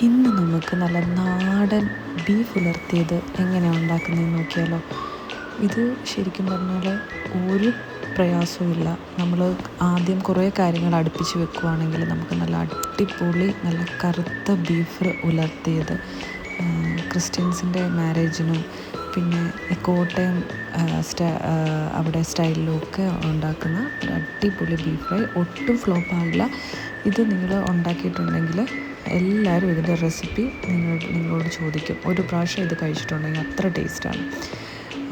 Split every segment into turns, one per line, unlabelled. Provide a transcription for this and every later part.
ഇന്ന് നമുക്ക് നല്ല നാടൻ ബീഫ് ഉലർത്തിയത് എങ്ങനെയാണ് ഉണ്ടാക്കുന്നതെന്ന് നോക്കിയാലോ. ഇത് ശരിക്കും പറഞ്ഞാൽ ഒരു പ്രയാസവുമില്ല. നമ്മൾ ആദ്യം കുറേ കാര്യങ്ങൾ അടുപ്പിച്ച് വെക്കുകയാണെങ്കിൽ നമുക്ക് നല്ല അടിപൊളി നല്ല കറുത്ത ബീഫ് ഉലർത്തിയത് ക്രിസ്ത്യൻസിൻ്റെ മാരേജിനും പിന്നെ കോട്ടയം അവിടെ സ്റ്റൈലിലൊക്കെ ഉണ്ടാക്കുന്ന ഒരു അടിപൊളി ബീഫ് ഫ്രൈ ഒട്ടും ഫ്ലോപ്പാകില്ല. ഇത് നിങ്ങൾ ഉണ്ടാക്കിയിട്ടുണ്ടെങ്കിൽ എല്ലാവരും ഇതിൻ്റെ റെസിപ്പി നിങ്ങളോട് ചോദിക്കും. ഒരു പ്രാവശ്യം ഇത് കഴിച്ചിട്ടുണ്ടെങ്കിൽ അത്ര ടേസ്റ്റാണ്.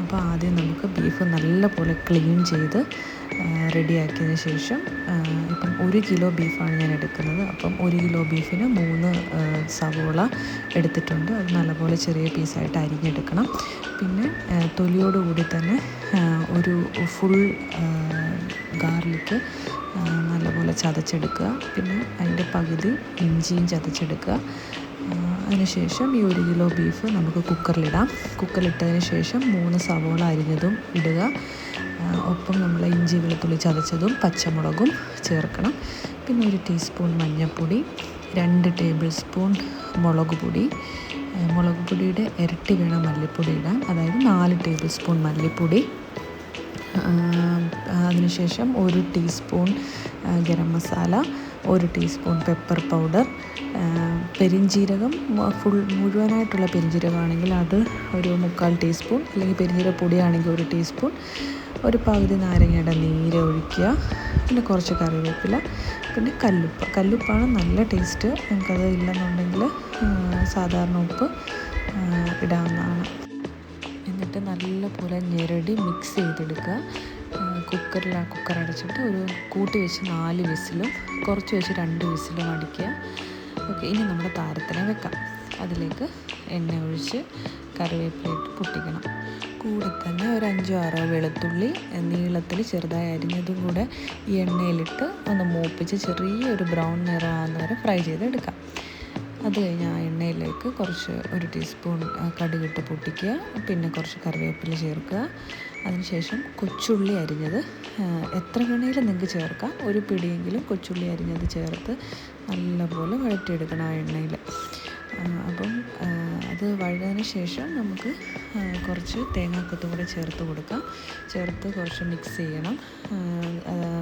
അപ്പോൾ ആദ്യം നമുക്ക് ബീഫ് നല്ലപോലെ ക്ലീൻ ചെയ്ത് റെഡിയാക്കിയതിന് ശേഷം ഇപ്പം 1 കിലോ ബീഫാണ് ഞാൻ എടുക്കുന്നത്. അപ്പം 1 കിലോ ബീഫിന് 3 സവോള എടുത്തിട്ടുണ്ട്. അത് നല്ലപോലെ ചെറിയ പീസായിട്ട് അരിഞ്ഞെടുക്കണം. പിന്നെ തൊലിയോടുകൂടി തന്നെ ഒരു ഫുൾ ഗാർലിക്ക് നല്ലപോലെ ചതച്ചെടുക്കുക. പിന്നെ അതിൻ്റെ പകുതി ഇഞ്ചിയും ചതച്ചെടുക്കുക. അതിനുശേഷം ഈ 1 കിലോ ബീഫ് നമുക്ക് കുക്കറിലിടാം. കുക്കറിലിട്ടതിന് ശേഷം 3 സവോള അരിഞ്ഞതും ഇടുക. ഒപ്പം നമ്മൾ ഇഞ്ചി വെളുത്തുള്ളി ചതച്ചതും പച്ചമുളകും ചേർക്കണം. പിന്നെ 1 ടീസ്പൂൺ മഞ്ഞൾപ്പൊടി, 2 ടേബിൾ സ്പൂൺ മുളക് പൊടി, മുളക് പൊടിയുടെ ഇരട്ടി വേണം മല്ലിപ്പൊടി ഇടാൻ, അതായത് 4 ടേബിൾ സ്പൂൺ മല്ലിപ്പൊടി. അതിനുശേഷം 1 teaspoon garam masala, 1 teaspoon pepper powder, പെരിഞ്ജീരകം മുഴുവനായിട്ടുള്ള പെരിഞ്ജീരകമാണെങ്കിൽ അത് ഒരു 3/4 ടീസ്പൂൺ, അല്ലെങ്കിൽ പെരിഞ്ജീരക പൊടിയാണെങ്കിൽ 1 ടീസ്പൂൺ, ഒരു പകുതി നാരങ്ങയുടെ നീര് ഒഴിക്കുക. പിന്നെ കുറച്ച് കറിവേപ്പില, പിന്നെ കല്ലുപ്പാണ് നല്ല ടേസ്റ്റ്. നിങ്ങൾക്കത് ഇല്ലെന്നുണ്ടെങ്കിൽ സാധാരണ ഉപ്പ് ഇടാവുന്നതാണ്. എന്നിട്ട് നല്ലപോലെ ഞെരടി മിക്സ് ചെയ്തെടുക്കുക. കുക്കർ അടച്ചിട്ട് ഒരു കൂട്ടി വെച്ച് 4 വിസിലും കുറച്ച് വെച്ച് 2 വിസിലും അടിക്കുക. ഓക്കെ, ഇനി നമ്മുടെ താരത്തിനെ വെക്കാം. അതിലേക്ക് എണ്ണ ഒഴിച്ച് കറിവേപ്പിലയിട്ട് പൊട്ടിക്കണം. കൂടെ തന്നെ ഒരു 5-6 വെളുത്തുള്ളി നീളത്തിൽ ചെറുതായി അരിഞ്ഞതും കൂടെ ഈ എണ്ണയിലിട്ട് ഒന്ന് മൂപ്പിച്ച് ചെറിയൊരു ബ്രൗൺ നിറമാകുന്ന വരെ ഫ്രൈ ചെയ്തെടുക്കാം. അത് കഴിഞ്ഞ് ആ എണ്ണയിലേക്ക് കുറച്ച് 1 ടീസ്പൂൺ കടുകിട്ട് പൊട്ടിക്കുക. പിന്നെ കുറച്ച് കറിവേപ്പില ചേർക്കുക. അതിനുശേഷം കൊച്ചുള്ളി അരിഞ്ഞത് എത്ര വേണമെങ്കിലും നിങ്ങൾക്ക് ചേർക്കാം. ഒരു പിടിയെങ്കിലും കൊച്ചുള്ളി അരിഞ്ഞത് ചേർത്ത് നല്ലപോലെ വഴറ്റിയെടുക്കണം ആ എണ്ണയിൽ. അപ്പം അത് വഴന്നതിന് ശേഷം നമുക്ക് കുറച്ച് തേങ്ങാക്കൊത്തും കൂടെ ചേർത്ത് കൊടുക്കാം. ചേർത്ത് കുറച്ച് മിക്സ് ചെയ്യണം.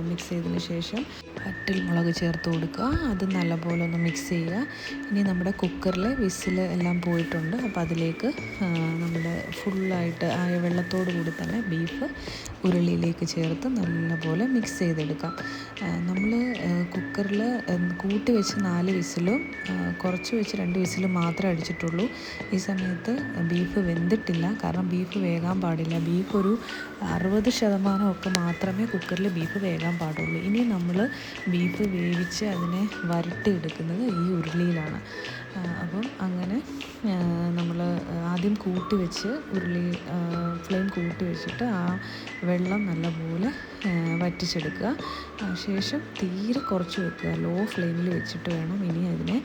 മിക്സ് ചെയ്തതിന് ശേഷം വറ്റൽ മുളക് ചേർത്ത് കൊടുക്കുക. അത് നല്ലപോലെ ഒന്ന് മിക്സ് ചെയ്യുക. ഇനി നമ്മുടെ കുക്കറിലെ വിസിൽ എല്ലാം പോയിട്ടുണ്ട്. അപ്പോൾ അതിലേക്ക് നമ്മുടെ ഫുള്ളായിട്ട് ആ വെള്ളത്തോടു കൂടി തന്നെ ബീഫ് ഉരുളിയിലേക്ക് ചേർത്ത് നല്ലപോലെ മിക്സ് ചെയ്തെടുക്കാം. നമ്മൾ കുക്കറിൽ കൂട്ടി വെച്ച് 4 വിസിലും കുറച്ച് വെച്ച് 2 വിസിലും മാത്രമേ അടിച്ചിട്ടുള്ളൂ. ഈ സമയത്ത് ബീഫ് വെന്തിട്ടില്ല. കാരണം ബീഫ് വേകാൻ പാടില്ല. ബീഫ് ഒരു 60% ഒക്കെ മാത്രമേ കുക്കറിൽ ബീഫ് വേകാൻ പാടുള്ളൂ. ഇനി നമ്മൾ ബീഫ് വേവിച്ച് അതിനെ വരട്ടിയെടുക്കുന്നത് ഈ ഉരുളിയിലാണ്. അപ്പം അങ്ങനെ നമ്മൾ ആദ്യം കൂട്ടി വെച്ച് ഫ്ലെയിം കൂട്ടി വെച്ചിട്ട് ആ വെള്ളം നല്ലപോലെ വറ്റിച്ചെടുക്കുക. ശേഷം തീരെ കുറച്ച് വെക്കുക. ലോ ഫ്ലെയിമിൽ വെച്ചിട്ട് വേണം ഇനി അതിനെ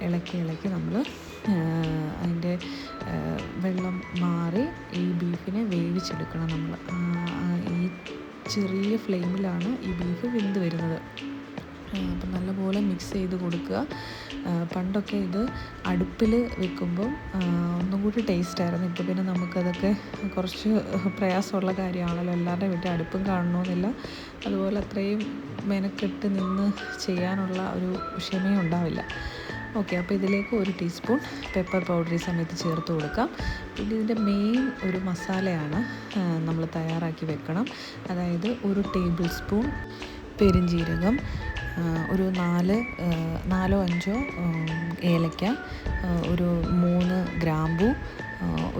ഇളക്കി നമ്മൾ അതിൻ്റെ വെള്ളം മാറി ഈ ബീഫിനെ വേവിച്ചെടുക്കണം. നമ്മൾ ഈ ചെറിയ ഫ്ലെയിമിലാണ് ഈ ബീഫ് വെന്ത് വരുന്നത്. അപ്പം നല്ലപോലെ മിക്സ് ചെയ്ത് കൊടുക്കുക. പണ്ടൊക്കെ ഇത് അടുപ്പിൽ വെക്കുമ്പം ഒന്നും കൂടി ടേസ്റ്റായിരുന്നു. ഇപ്പോൾ പിന്നെ നമുക്കതൊക്കെ കുറച്ച് പ്രയാസമുള്ള കാര്യമാണല്ലോ. എല്ലാവരുടെ വീട്ടിൽ അടുപ്പും കാണണമെന്നില്ല. അതുപോലെ അത്രയും മെനക്കെട്ട് നിന്ന് ചെയ്യാനുള്ള ഒരു ക്ഷമയും ഉണ്ടാവില്ല. ഓക്കെ, അപ്പോൾ ഇതിലേക്ക് 1 ടീസ്പൂൺ പെപ്പർ പൗഡർ ഈ സമയത്ത് ചേർത്ത് കൊടുക്കാം. പിന്നെ ഇതിൻ്റെ മെയിൻ ഒരു മസാലയാണ് നമ്മൾ തയ്യാറാക്കി വെക്കണം. അതായത് 1 ടേബിൾ സ്പൂൺ പെരിഞ്ജീരകം, ഒരു 4-5 ഏലക്ക, ഒരു 3 ഗ്രാമ്പൂ,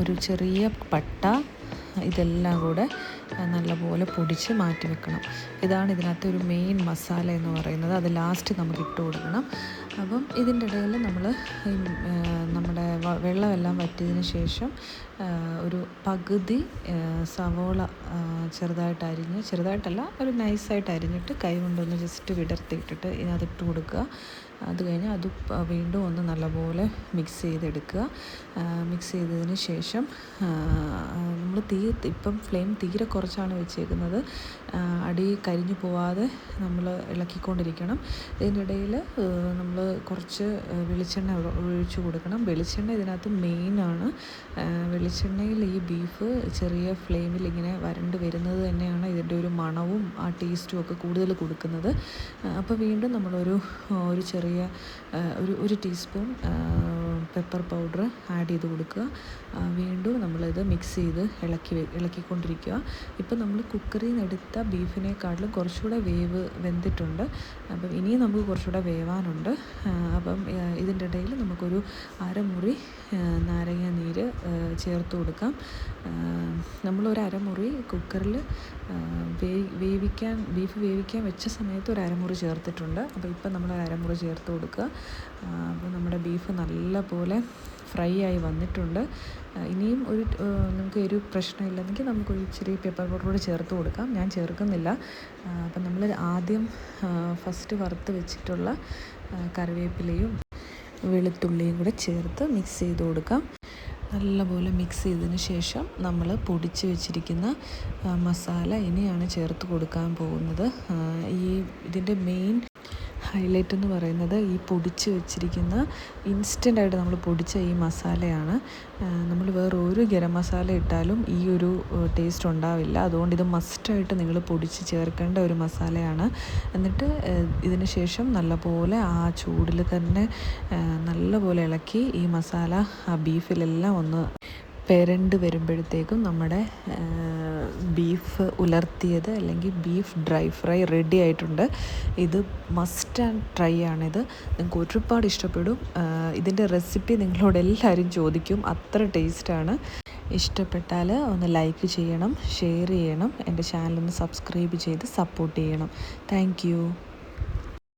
ഒരു ചെറിയ പട്ട, ഇതെല്ലാം കൂടെ നല്ലപോലെ പൊടിച്ച് മാറ്റി വെക്കണം. ഇതാണ് ഇതിനകത്ത് ഒരു മെയിൻ മസാല എന്ന് പറയുന്നത്. അത് ലാസ്റ്റ് നമുക്ക് ഇട്ട് കൊടുക്കണം. അപ്പം ഇതിൻ്റെ ഇടയിൽ നമ്മൾ നമ്മുടെ വെള്ളമെല്ലാം വറ്റിയതിന് ശേഷം ഒരു പകുതി സവോള ചെറുതായിട്ടല്ല ഒരു നൈസായിട്ട് അരിഞ്ഞിട്ട് കൈ കൊണ്ടൊന്ന് ജസ്റ്റ് വിടർത്തിയിട്ടിട്ട് ഇതിനകത്തിട്ട് കൊടുക്കുക. അത് കഴിഞ്ഞ് അത് വീണ്ടും ഒന്ന് നല്ലപോലെ മിക്സ് ചെയ്തെടുക്കുക. മിക്സ് ചെയ്തതിന് ശേഷം നമ്മൾ ഇപ്പം ഫ്ലെയിം തീരെ കുറച്ചാണ് വെച്ചേക്കുന്നത്. അടി കരിഞ്ഞു പോവാതെ നമ്മൾ ഇളക്കിക്കൊണ്ടിരിക്കണം. ഇതിനിടയിൽ നമ്മൾ കുറച്ച് വെളിച്ചെണ്ണ ഒഴിച്ചു കൊടുക്കണം. വെളിച്ചെണ്ണ ഇതിനകത്ത് മെയിനാണ്. വെളിച്ചെണ്ണയിൽ ഈ ബീഫ് ചെറിയ ഫ്ലെയിമിൽ ഇങ്ങനെ വരണ്ട് വരുന്നത് തന്നെയാണ് ഇതിൻ്റെ ഒരു മണവും ആ ടേസ്റ്റും ഒക്കെ കൂടുതൽ കൊടുക്കുന്നത്. അപ്പോൾ വീണ്ടും നമ്മളൊരു ചെറിയ ഒരു ടീസ്പൂൺ പെപ്പർ പൗഡർ ആഡ് ചെയ്ത് കൊടുക്കുക. വീണ്ടും നമ്മളിത് മിക്സ് ചെയ്ത് ഇളക്കിക്കൊണ്ടിരിക്കുക. ഇപ്പം നമ്മൾ കുക്കറിൽ നിന്ന് എടുത്ത ബീഫിനേക്കാട്ടിലും കുറച്ചുകൂടെ വെന്തിട്ടുണ്ട്. അപ്പം ഇനിയും നമുക്ക് കുറച്ചുകൂടെ വേവാനുണ്ട്. അപ്പം ഇതിൻ്റെ ഇടയിൽ നമുക്കൊരു അരമുറി നാരങ്ങ നീര് ചേർത്ത് കൊടുക്കാം. നമ്മളൊരു അരമുറി കുക്കറിൽ ബീഫ് വേവിക്കാൻ വെച്ച സമയത്ത് ഒരു അരമുറി ചേർത്തിട്ടുണ്ട്. അപ്പോൾ ഇപ്പം നമ്മളൊരു അരമുറി ചേർത്ത് കൊടുക്കുക. അപ്പോൾ നമ്മുടെ ബീഫ് നല്ല പോലെ ഫ്രൈ ആയി വന്നിട്ടുണ്ട്. ഇനിയും നമുക്ക് ഒരു പ്രശ്നമില്ലെന്നെങ്കിൽ നമുക്കൊരു ഇച്ചിരി പെപ്പർ പൗഡർ കൂടി ചേർത്ത് കൊടുക്കാം. ഞാൻ ചേർക്കുന്നില്ല. അപ്പം നമ്മൾ ആദ്യം ഫസ്റ്റ് വറുത്ത് വെച്ചിട്ടുള്ള കറിവേപ്പിലയും വെളുത്തുള്ളിയും കൂടെ ചേർത്ത് മിക്സ് ചെയ്ത് കൊടുക്കാം. നല്ലപോലെ മിക്സ് ചെയ്തതിന് ശേഷം നമ്മൾ പൊടിച്ച് വെച്ചിരിക്കുന്ന മസാല ഇനിയാണ് ചേർത്ത് കൊടുക്കാൻ പോകുന്നത്. ഇതിൻ്റെ മെയിൻ ഹൈലൈറ്റ് എന്ന് പറയുന്നത് ഈ പൊടിച്ച് വെച്ചിരിക്കുന്ന ഇൻസ്റ്റൻ്റായിട്ട് നമ്മൾ പൊടിച്ച ഈ മസാലയാണ്. നമ്മൾ വേറെ ഒരു ഗരം മസാല ഇട്ടാലും ഈ ഒരു ടേസ്റ്റ് ഉണ്ടാവില്ല. അതുകൊണ്ട് ഇത് മസ്റ്റായിട്ട് നിങ്ങൾ പൊടിച്ച് ചേർക്കേണ്ട ഒരു മസാലയാണ്. എന്നിട്ട് ഇതിന് ശേഷം നല്ലപോലെ ആ ചൂടിൽ തന്നെ നല്ലപോലെ ഇളക്കി ഈ മസാല ആ ബീഫിലെല്ലാം ഒന്ന് പെരണ്ട് വരുമ്പോഴത്തേക്കും നമ്മുടെ ബീഫ് ഉലർത്തിയത് അല്ലെങ്കിൽ ബീഫ് ഡ്രൈ ഫ്രൈ റെഡി ആയിട്ടുണ്ട്. ഇത് മസ്റ്റ് ആൻഡ് ട്രൈ ആണിത്. നിങ്ങൾക്ക് ഒരുപാട് ഇഷ്ടപ്പെടും. ഇതിൻ്റെ റെസിപ്പി നിങ്ങളോട് എല്ലാവരും ചോദിക്കും, അത്ര ടേസ്റ്റാണ്. ഇഷ്ടപ്പെട്ടാൽ ഒന്ന് ലൈക്ക് ചെയ്യണം, ഷെയർ ചെയ്യണം, എൻ്റെ ചാനലൊന്ന് സബ്സ്ക്രൈബ് ചെയ്ത് സപ്പോർട്ട് ചെയ്യണം. താങ്ക്